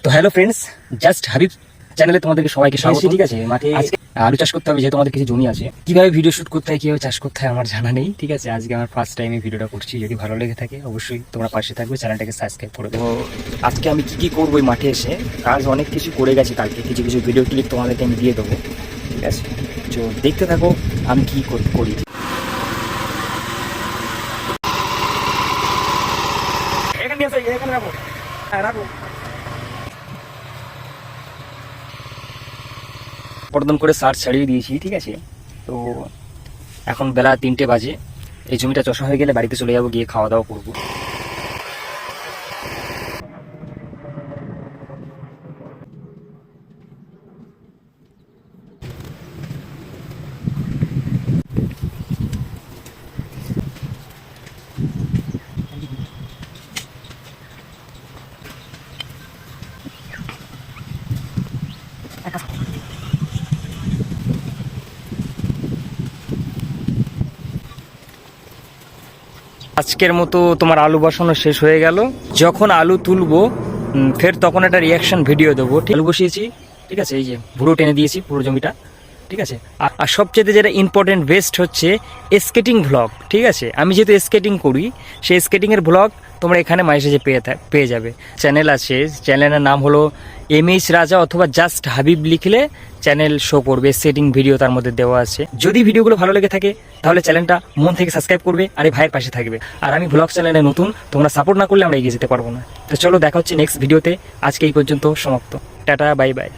তো hello friends, just Habib চ্যানেলে তোমাদেরকে সবাইকে স্বাগত। ঠিক আছে, মাঠে আজকে আলু চাষ করতে হবে, যেহেতু আমাদের কিছু জমি আছে। কিভাবে ভিডিও শুট করতে হয়, কিভাবে চাষ করতে হয় আমার জানা নেই। ঠিক আছে, আজকে আমার ফার্স্ট টাইম এই ভিডিওটা করছি। যদি ভালো লেগে থাকে অবশ্যই তোমরা পাশে থাকবে, চ্যানেলটাকে সাবস্ক্রাইব করে দেবো। আজকে আমি কি করবো এই মাঠে এসে, কাজ অনেক কিছু করে গেছি কালকে, কিছু কিছু ভিডিও ক্লিপ তোমাদেরকে আমি দিয়ে দেবো। ঠিক আছে, তো দেখতে থাকো আমি কি করি। এখানে রাখো, হ্যাঁ রাখো। পর্দন করে সার ছাড়িয়ে দিয়েছি। ঠিক আছে, তো এখন বেলা 3টে বাজে। এই জমিটা চষা হয়ে গেলে বাড়িতে চলে যাবো, গিয়ে খাওয়া দাওয়া করবো। আজকের মতো তোমার আলু বসানো শেষ হয়ে গেল। যখন আলু তুলবো ফের তখন একটা রিয়াকশন ভিডিও দেবো। আলু বসিয়েছি, ঠিক আছে, এই যে ভুড়ো টেনে দিয়েছি পুরো জমিটা। ঠিক আছে, আর সবচেয়ে যেটা ইম্পর্টেন্ট বেস্ট হচ্ছে স্কেটিং ভ্লগ। ঠিক আছে, আমি যেহেতু স্কেটিং করি, সেই স্কেটিংয়ের ভ্লগ তোমরা এখানে মাঝে যে পেয়ে যাবে। চ্যানেল আছে, চ্যানেলের নাম হলো MH রাজা অথবা জাস্ট হাবিব লিখলে চ্যানেল শো করবে, স্কেটিং ভিডিও তার মধ্যে দেওয়া আছে। যদি ভিডিওগুলো ভালো লেগে থাকে তাহলে চ্যানেলটা মন থেকে সাবস্ক্রাইব করবে, আর এই ভাইয়ের পাশে থাকবে। আর আমি ব্লগ চ্যানেলে নতুন, তোমরা সাপোর্ট না করলে আমরা এগিয়ে যেতে পারবো না। তো চলো, দেখা হচ্ছে নেক্সট ভিডিওতে। আজকে এই পর্যন্ত সমাপ্ত। Tata, bye bye.